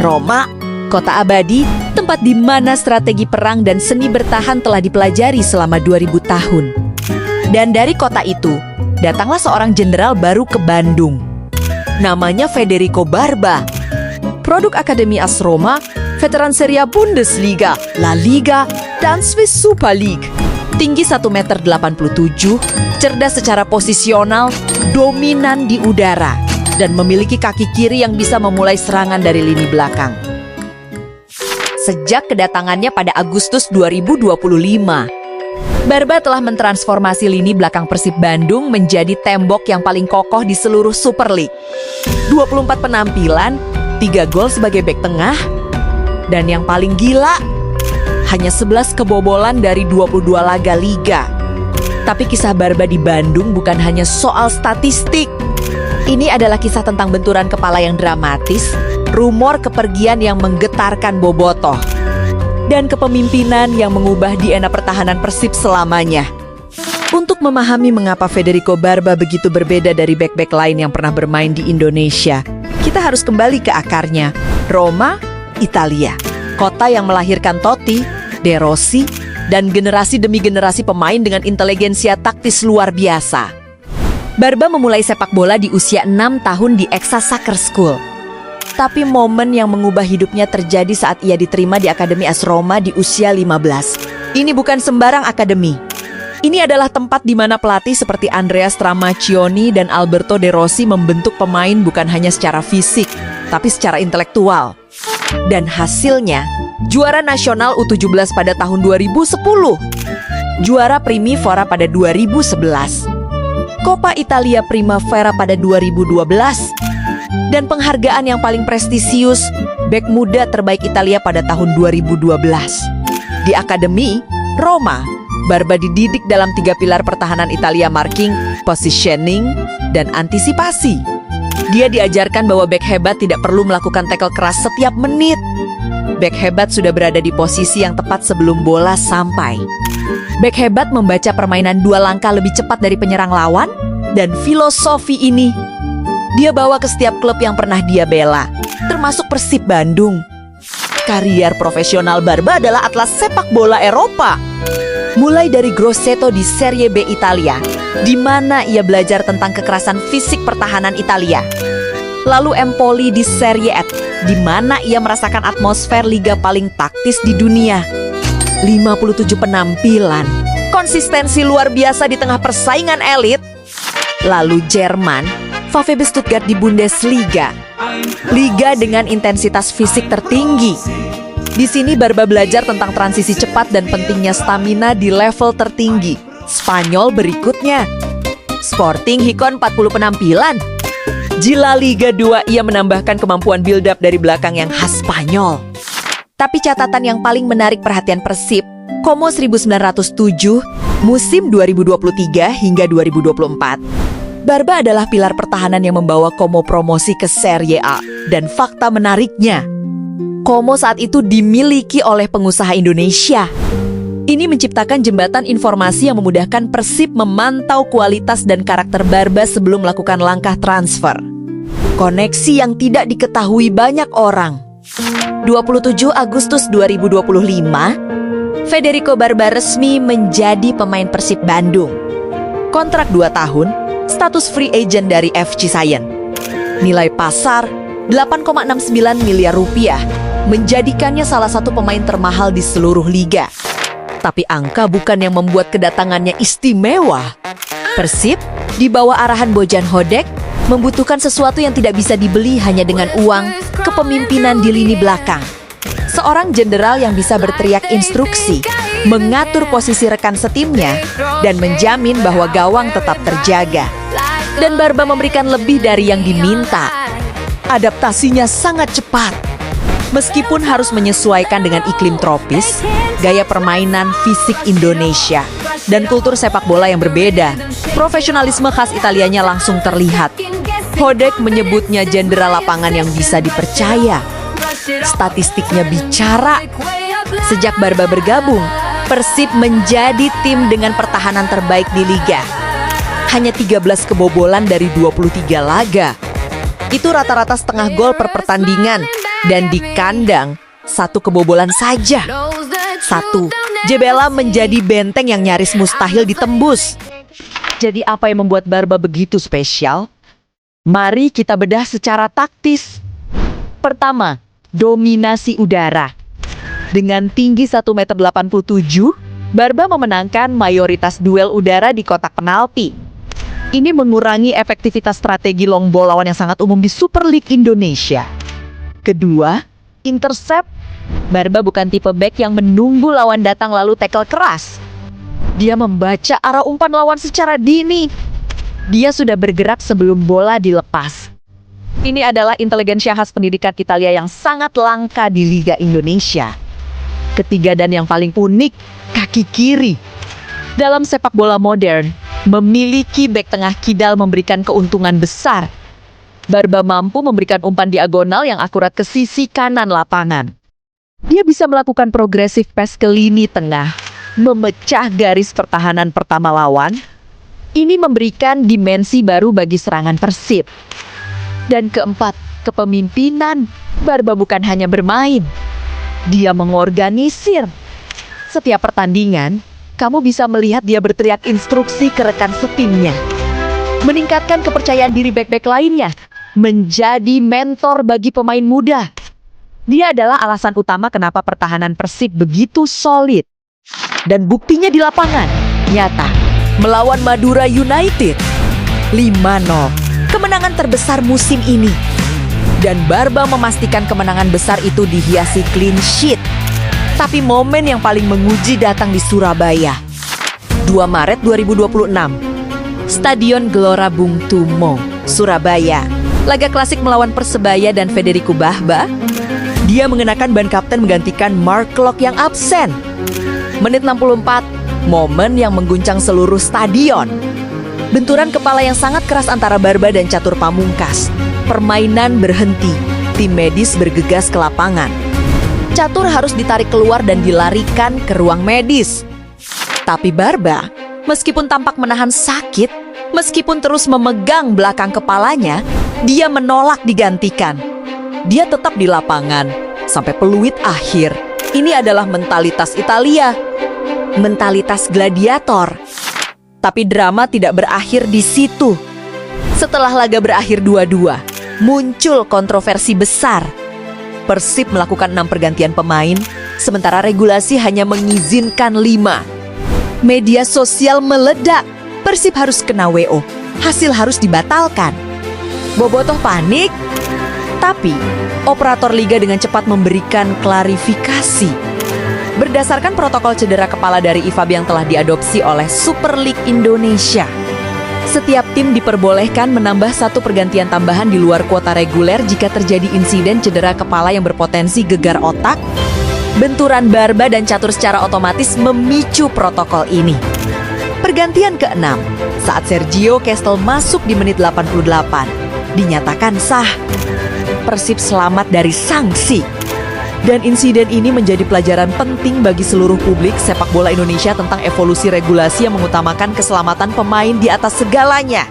Roma, kota abadi, tempat di mana strategi perang dan seni bertahan telah dipelajari selama 2000 tahun. Dan dari kota itu, datanglah seorang jenderal baru ke Bandung. Namanya Federico Barba. Produk Akademi AS Roma, veteran Serie A Bundesliga, La Liga, dan Swiss Super League. Tinggi 1,87 meter, cerdas secara posisional, dominan di udara, dan memiliki kaki kiri yang bisa memulai serangan dari lini belakang. Sejak kedatangannya pada Agustus 2025, Barba telah mentransformasi lini belakang Persib Bandung menjadi tembok yang paling kokoh di seluruh Super League. 24 penampilan, 3 gol sebagai bek tengah, dan yang paling gila, hanya 11 kebobolan dari 22 laga liga. Tapi kisah Barba di Bandung bukan hanya soal statistik. Ini adalah kisah tentang benturan kepala yang dramatis, rumor kepergian yang menggetarkan bobotoh, dan kepemimpinan yang mengubah DNA pertahanan Persib selamanya. Untuk memahami mengapa Federico Barba begitu berbeda dari bek-bek lain yang pernah bermain di Indonesia, kita harus kembali ke akarnya, Roma, Italia. Kota yang melahirkan Totti, De Rossi, dan generasi demi generasi pemain dengan inteligensia taktis luar biasa. Barba memulai sepak bola di usia 6 tahun di Exa Soccer School. Tapi momen yang mengubah hidupnya terjadi saat ia diterima di Akademi AS Roma di usia 15. Ini bukan sembarang akademi. Ini adalah tempat di mana pelatih seperti Andrea Stramaccioni dan Alberto De Rossi membentuk pemain bukan hanya secara fisik, tapi secara intelektual. Dan hasilnya, juara nasional U17 pada tahun 2010, juara Primavera pada 2011, Coppa Italia Primavera pada 2012, dan penghargaan yang paling prestisius, bek muda terbaik Italia pada tahun 2012. Di Akademi Roma, Barba dididik dalam 3 pilar pertahanan Italia: marking, positioning, dan antisipasi. Dia diajarkan bahwa bek hebat tidak perlu melakukan tackle keras setiap menit. Bek hebat sudah berada di posisi yang tepat sebelum bola sampai. Bek hebat membaca permainan 2 langkah lebih cepat dari penyerang lawan, dan filosofi ini dia bawa ke setiap klub yang pernah dia bela, termasuk Persib Bandung. Karier profesional Barba adalah atlas sepak bola Eropa. Mulai dari Grosseto di Serie B Italia, di mana ia belajar tentang kekerasan fisik pertahanan Italia. Lalu Empoli di Serie A, di mana ia merasakan atmosfer liga paling taktis di dunia. 57 penampilan, konsistensi luar biasa di tengah persaingan elit. Lalu Jerman, VfB Stuttgart di Bundesliga, liga dengan intensitas fisik tertinggi. Di sini Barba belajar tentang transisi cepat dan pentingnya stamina di level tertinggi. Spanyol berikutnya, Sporting Gijón 40 penampilan. Di La Liga 2 ia menambahkan kemampuan build up dari belakang yang khas Spanyol. Tapi catatan yang paling menarik perhatian Persib, Como 1907, musim 2023 hingga 2024. Barba adalah pilar pertahanan yang membawa Como promosi ke Serie A. Dan fakta menariknya, Como saat itu dimiliki oleh pengusaha Indonesia. Ini menciptakan jembatan informasi yang memudahkan Persib memantau kualitas dan karakter Barba sebelum melakukan langkah transfer. Koneksi yang tidak diketahui banyak orang. 27 Agustus 2025, Federico Barba resmi menjadi pemain Persib Bandung. Kontrak 2 tahun, status free agent dari FC Sion. Nilai pasar 8,69 miliar rupiah, menjadikannya salah satu pemain termahal di seluruh liga. Tapi angka bukan yang membuat kedatangannya istimewa. Persib, di bawah arahan Bojan Hodak, membutuhkan sesuatu yang tidak bisa dibeli hanya dengan uang, kepemimpinan di lini belakang. Seorang jenderal yang bisa berteriak instruksi, mengatur posisi rekan setimnya, dan menjamin bahwa gawang tetap terjaga. Dan Barba memberikan lebih dari yang diminta. Adaptasinya sangat cepat. Meskipun harus menyesuaikan dengan iklim tropis, gaya permainan fisik Indonesia, dan kultur sepak bola yang berbeda, profesionalisme khas Italianya langsung terlihat. Hodak menyebutnya jenderal lapangan yang bisa dipercaya. Statistiknya bicara. Sejak Barba bergabung, Persib menjadi tim dengan pertahanan terbaik di liga. Hanya 13 kebobolan dari 23 laga. Itu rata-rata setengah gol per pertandingan. Dan di kandang, satu kebobolan saja. 1. Jebela menjadi benteng yang nyaris mustahil ditembus. Jadi apa yang membuat Barba begitu spesial? Mari kita bedah secara taktis. Pertama, dominasi udara. Dengan tinggi 1,87 m, Barba memenangkan mayoritas duel udara di kotak penalti. Ini mengurangi efektivitas strategi long ball lawan yang sangat umum di Super League Indonesia. Kedua, intercept. Barba bukan tipe back yang menunggu lawan datang lalu tackle keras. Dia membaca arah umpan lawan secara dini. Dia sudah bergerak sebelum bola dilepas. Ini adalah inteligensia khas pendidikan Italia yang sangat langka di Liga Indonesia. Ketiga dan yang paling unik, kaki kiri. Dalam sepak bola modern, memiliki bek tengah kidal memberikan keuntungan besar. Barba mampu memberikan umpan diagonal yang akurat ke sisi kanan lapangan. Dia bisa melakukan progresif pass ke lini tengah, memecah garis pertahanan pertama lawan. Ini memberikan dimensi baru bagi serangan Persib. Dan keempat, kepemimpinan. Barba bukan hanya bermain, dia mengorganisir. Setiap pertandingan, kamu bisa melihat dia berteriak instruksi ke rekan setimnya, meningkatkan kepercayaan diri bek-bek lainnya, menjadi mentor bagi pemain muda. Dia adalah alasan utama kenapa pertahanan Persib begitu solid. Dan buktinya di lapangan, nyata. Melawan Madura United 5-0, kemenangan terbesar musim ini. Dan Barba memastikan kemenangan besar itu dihiasi clean sheet. Tapi momen yang paling menguji datang di Surabaya. 2 Maret 2026, Stadion Gelora Bung Tomo, Surabaya. Laga klasik melawan Persebaya dan Federico Bahba. Dia mengenakan ban kapten menggantikan Mark Klok yang absen. Menit 64, momen yang mengguncang seluruh stadion. Benturan kepala yang sangat keras antara Barba dan Catur Pamungkas. Permainan berhenti. Tim medis bergegas ke lapangan. Catur harus ditarik keluar dan dilarikan ke ruang medis. Tapi Barba, meskipun tampak menahan sakit, meskipun terus memegang belakang kepalanya, dia menolak digantikan. Dia tetap di lapangan sampai peluit akhir. Ini adalah mentalitas Italia. Mentalitas gladiator. Tapi drama tidak berakhir di situ. Setelah laga berakhir 2-2, muncul kontroversi besar. Persib melakukan 6 pergantian pemain, sementara regulasi hanya mengizinkan 5. Media sosial meledak. Persib harus kena WO. Hasil harus dibatalkan. Bobotoh panik. Tapi, operator liga dengan cepat memberikan klarifikasi. Berdasarkan protokol cedera kepala dari IFAB yang telah diadopsi oleh Super League Indonesia, setiap tim diperbolehkan menambah 1 pergantian tambahan di luar kuota reguler jika terjadi insiden cedera kepala yang berpotensi gegar otak. Benturan Barba dan Catur secara otomatis memicu protokol ini. Pergantian ke-6, saat Sergio Castel masuk di menit 88, dinyatakan sah. Persib selamat dari sanksi. Dan insiden ini menjadi pelajaran penting bagi seluruh publik sepak bola Indonesia tentang evolusi regulasi yang mengutamakan keselamatan pemain di atas segalanya.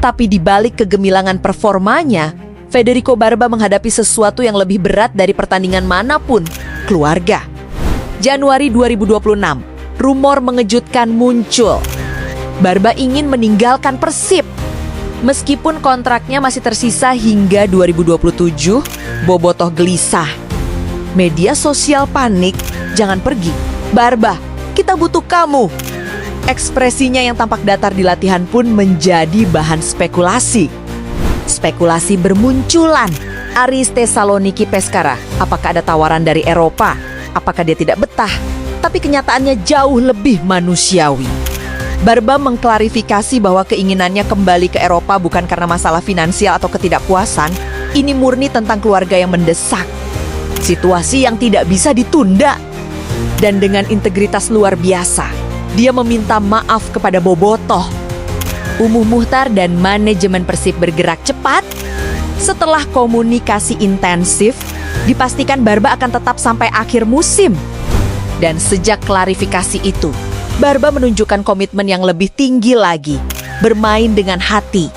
Tapi di balik kegemilangan performanya, Federico Barba menghadapi sesuatu yang lebih berat dari pertandingan manapun, keluarga. Januari 2026, rumor mengejutkan muncul. Barba ingin meninggalkan Persib. Meskipun kontraknya masih tersisa hingga 2027, bobotoh gelisah. Media sosial panik, jangan pergi. Barba, kita butuh kamu. Ekspresinya yang tampak datar di latihan pun menjadi bahan spekulasi. Spekulasi bermunculan. Aris Thessaloniki Pescara, apakah ada tawaran dari Eropa? Apakah dia tidak betah? Tapi kenyataannya jauh lebih manusiawi. Barba mengklarifikasi bahwa keinginannya kembali ke Eropa bukan karena masalah finansial atau ketidakpuasan. Ini murni tentang keluarga yang mendesak. Situasi yang tidak bisa ditunda. Dan dengan integritas luar biasa, dia meminta maaf kepada bobotoh. Umuh Muhtar dan manajemen Persib bergerak cepat. Setelah komunikasi intensif, dipastikan Barba akan tetap sampai akhir musim. Dan sejak klarifikasi itu, Barba menunjukkan komitmen yang lebih tinggi lagi, bermain dengan hati.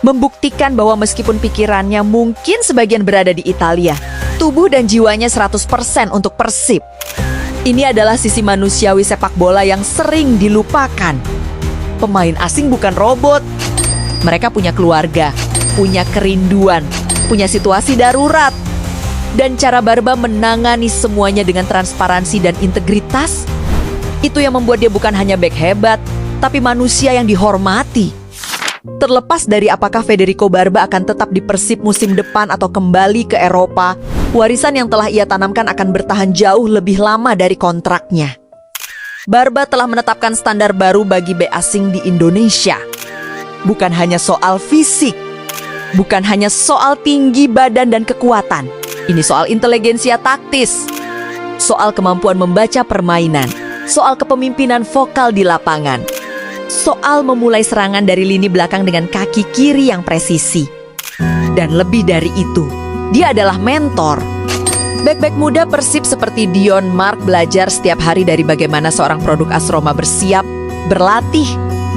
Membuktikan bahwa meskipun pikirannya mungkin sebagian berada di Italia, Tubuh dan jiwanya 100% untuk Persib. Ini adalah sisi manusiawi sepak bola yang sering dilupakan. Pemain asing bukan robot. Mereka punya keluarga, punya kerinduan, punya situasi darurat. Dan cara Barba menangani semuanya dengan transparansi dan integritas, itu yang membuat dia bukan hanya bek hebat, tapi manusia yang dihormati. Terlepas dari apakah Federico Barba akan tetap di Persib musim depan atau kembali ke Eropa, warisan yang telah ia tanamkan akan bertahan jauh lebih lama dari kontraknya. Barba telah menetapkan standar baru bagi bek asing di Indonesia. Bukan hanya soal fisik, bukan hanya soal tinggi badan dan kekuatan. Ini soal inteligensia taktis, soal kemampuan membaca permainan, soal kepemimpinan vokal di lapangan, soal memulai serangan dari lini belakang dengan kaki kiri yang presisi. Dan lebih dari itu, dia adalah mentor. Bek-bek muda Persib seperti Dion Mark belajar setiap hari dari bagaimana seorang produk AS Roma bersiap, berlatih,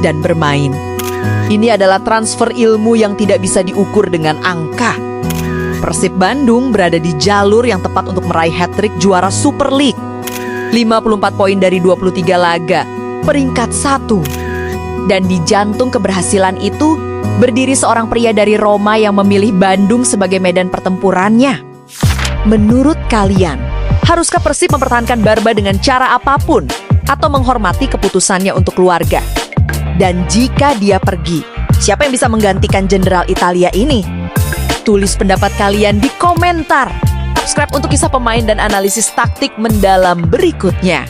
dan bermain. Ini adalah transfer ilmu yang tidak bisa diukur dengan angka. Persib Bandung berada di jalur yang tepat untuk meraih hat-trick juara Super League. 54 poin dari 23 laga, peringkat 1. Dan di jantung keberhasilan itu, berdiri seorang pria dari Roma yang memilih Bandung sebagai medan pertempurannya. Menurut kalian, haruskah Persib mempertahankan Barba dengan cara apapun atau menghormati keputusannya untuk keluarga? Dan jika dia pergi, siapa yang bisa menggantikan Jenderal Italia ini? Tulis pendapat kalian di komentar. Subscribe untuk kisah pemain dan analisis taktik mendalam berikutnya.